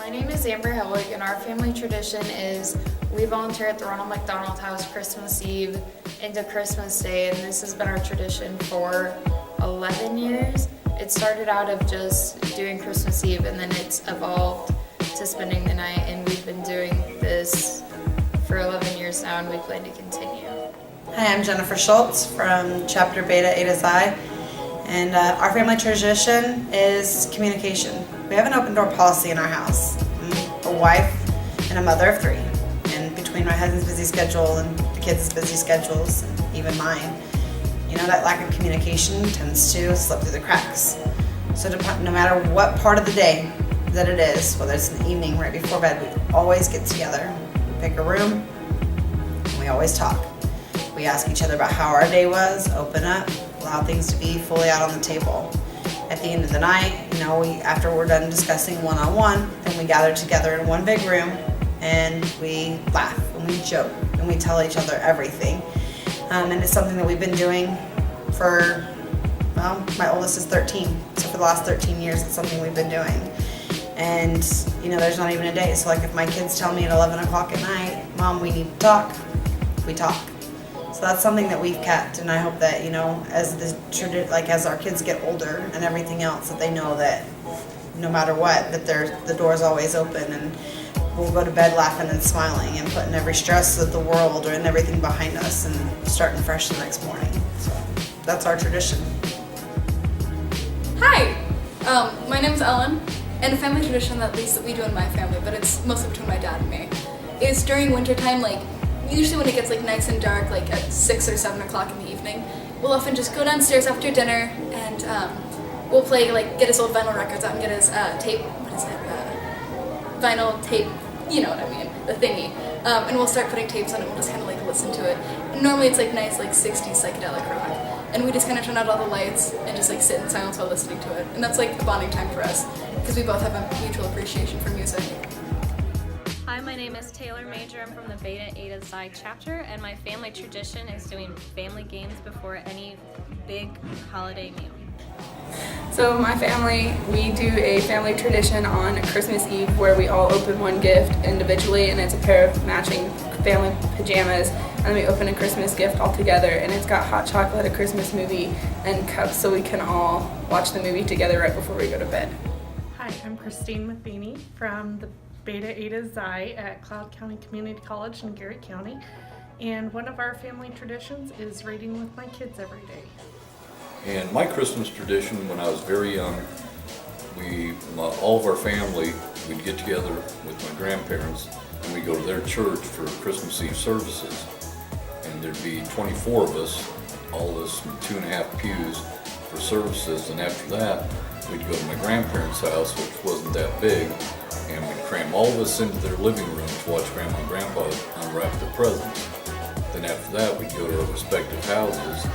My name is Amber Helwig, and our family tradition is we volunteer at the Ronald McDonald House Christmas Eve into Christmas Day, and this has been our tradition for 11 years. It started out of just doing Christmas Eve, and then it's evolved to spending the night, and we've been doing this for 11 years now, and we plan to continue. Hi, I'm Jennifer Schultz from Chapter Beta Eta Xi, and our family tradition is communication. We have an open door policy in our house. I'm a wife and a mother of 3, and between my husband's busy schedule and the kids' busy schedules, and even mine, that lack of communication tends to slip through the cracks. So no matter what part of the day that it is, whether it's in the evening, right before bed, we always get together, pick a room, and we always talk. We ask each other about how our day was, open up, allow things to be fully out on the table. At the end of the night, after we're done discussing one-on-one, then we gather together in one big room and we laugh and we joke and we tell each other everything. And it's something that we've been doing for, my oldest is 13, so for the last 13 years it's something we've been doing. And there's not even a day, so like if my kids tell me at 11 o'clock at night, Mom, we need to talk, we talk. So that's something that we've kept, and I hope that as our kids get older and everything else, that they know that no matter what, that the door's always open, and we'll go to bed laughing and smiling and putting every stress of the world and everything behind us and starting fresh the next morning. So that's our tradition. Hi, my name's Ellen, and a family tradition that we do in my family, but it's mostly between my dad and me, is during wintertime, usually when it gets nice and dark, at 6 or 7 o'clock in the evening, we'll often just go downstairs after dinner and we'll play, get his old vinyl records out and get his vinyl tape, you know what I mean, the thingy. And we'll start putting tapes on it and we'll just kind of listen to it. And normally it's nice 60s psychedelic rock. And we just kind of turn out all the lights and just sit in silence while listening to it. And that's a bonding time for us because we both have a mutual appreciation for music. Hi, my name is Taylor Major. I'm from the Beta Eta Xi chapter, and my family tradition is doing family games before any big holiday meal. So my family, we do a family tradition on Christmas Eve where we all open one gift individually, and it's a pair of matching family pajamas, and then we open a Christmas gift all together, and it's got hot chocolate, a Christmas movie, and cups so we can all watch the movie together right before we go to bed. Hi, I'm Christine Matheny from the Beta Eta Xi at Cloud County Community College in Garrett County, and one of our family traditions is reading with my kids every day. And my Christmas tradition when I was very young, all of our family, we'd get together with my grandparents and we'd go to their church for Christmas Eve services. And there'd be 24 of us, all of us from 2.5 pews for services, and after that we'd go to my grandparents' house, which wasn't that big, and we'd cram all of us into their living room to watch Grandma and Grandpa unwrap their presents. Then after that we'd go to our respective houses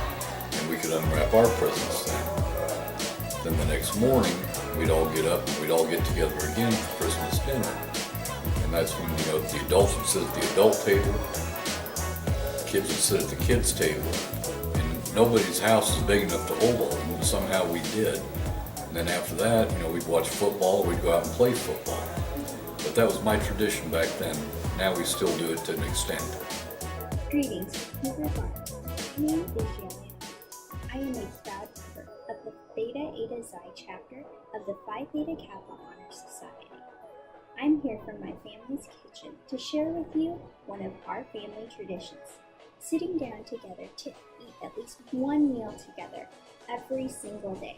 and we could unwrap our presents then. Then the next morning we'd all get up and we'd all get together again for Christmas dinner. And that's when the adults would sit at the adult table, the kids would sit at the kids' table, and nobody's house is big enough to hold all of them, but somehow we did. And then after that, we'd watch football, we'd go out and play football. But that was my tradition back then. Now we still do it to an extent. Greetings, Hoover Farms. My name is Jillian. I am a proud member of the Beta Eta Xi chapter of the Phi Theta Kappa Honor Society. I'm here from my family's kitchen to share with you one of our family traditions, sitting down together to eat at least one meal together every single day.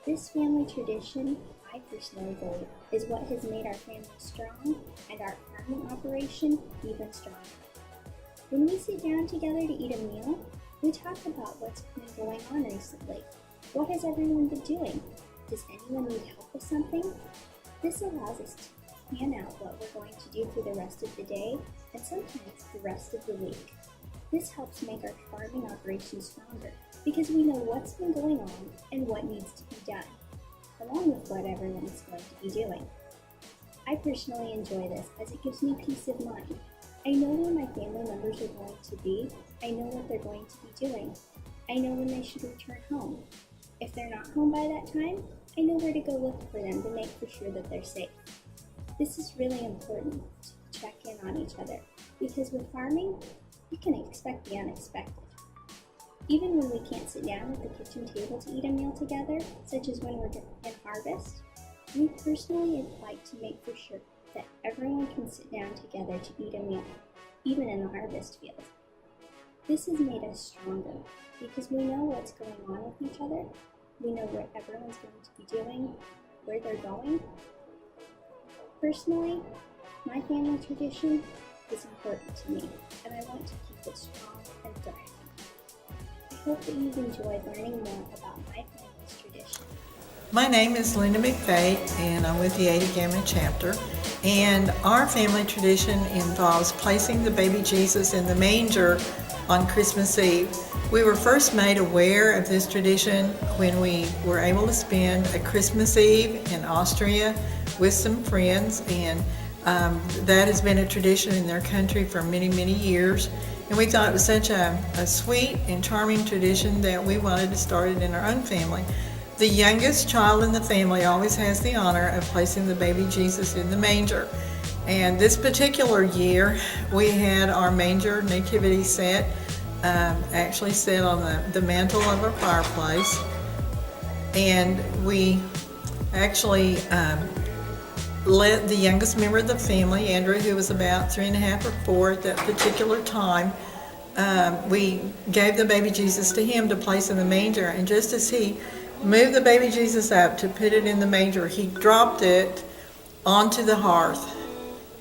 This family tradition, I personally believe, is what has made our family strong and our farming operation even stronger. When we sit down together to eat a meal, we talk about what's been going on recently. What has everyone been doing? Does anyone need help with something? This allows us to plan out what we're going to do for the rest of the day and sometimes the rest of the week. This helps make our farming operation stronger because we know what's been going on and what needs to be done, along with what everyone is going to be doing. I personally enjoy this as it gives me peace of mind. I know where my family members are going to be. I know what they're going to be doing. I know when they should return home. If they're not home by that time, I know where to go look for them to make for sure that they're safe. This is really important to check in on each other because with farming, you can expect the unexpected. Even when we can't sit down at the kitchen table to eat a meal together, such as when we're in harvest, we personally like to make for sure that everyone can sit down together to eat a meal, even in the harvest field. This has made us stronger because we know what's going on with each other, we know what everyone's going to be doing, where they're going. Personally, my family tradition is important to me, and I want to keep it strong and thriving. I hope that you've enjoyed learning more about my family's tradition. My name is Linda McVeigh, and I'm with the Ada Gamma chapter. And our family tradition involves placing the baby Jesus in the manger on Christmas Eve. We were first made aware of this tradition when we were able to spend a Christmas Eve in Austria with some friends, and that has been a tradition in their country for many, many years. And we thought it was such a sweet and charming tradition that we wanted to start it in our own family. The youngest child in the family always has the honor of placing the baby Jesus in the manger. And this particular year, we had our manger nativity set, actually set on the mantle of our fireplace. And we actually let the youngest member of the family, Andrew, who was about 3.5 or 4 at that particular time, we gave the baby Jesus to him to place in the manger. And just as he moved the baby Jesus up to put it in the manger, he dropped it onto the hearth.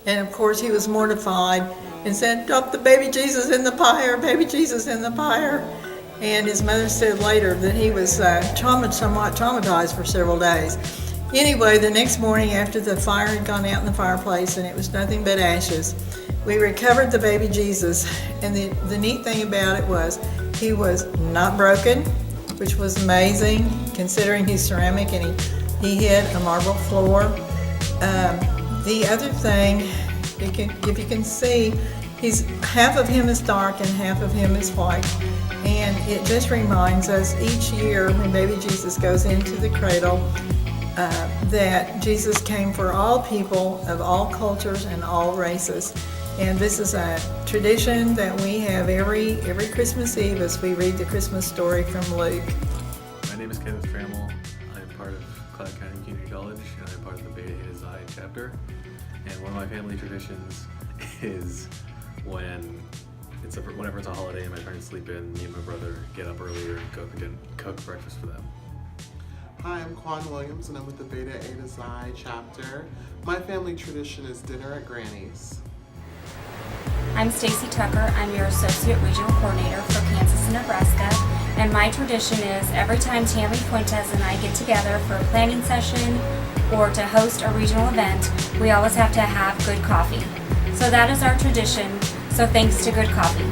And of course he was mortified and said, "Drop the baby Jesus in the fire, baby Jesus in the fire." And his mother said later that he was somewhat traumatized for several days. Anyway, the next morning after the fire had gone out in the fireplace and it was nothing but ashes, we recovered the baby Jesus. And the neat thing about it was he was not broken, which was amazing considering he's ceramic and he hit a marble floor. The other thing, if you can see, half of him is dark and half of him is white. And it just reminds us each year when baby Jesus goes into the cradle that Jesus came for all people of all cultures and all races. And this is a tradition that we have every Christmas Eve as we read the Christmas story from Luke. My name is Kenneth Trammell. I'm part of Cloud County Community College, and I'm part of the Beta Eta Xi chapter. And one of my family traditions is whenever it's a holiday and my parents sleep in, me and my brother get up earlier and cook breakfast for them. Hi, I'm Quan Williams, and I'm with the Beta Eta Xi chapter. My family tradition is dinner at Granny's. I'm Stacy Tucker. I'm your Associate Regional Coordinator for Kansas and Nebraska. And my tradition is every time Tammy Fuentes and I get together for a planning session or to host a regional event, we always have to have good coffee. So that is our tradition. So thanks to good coffee.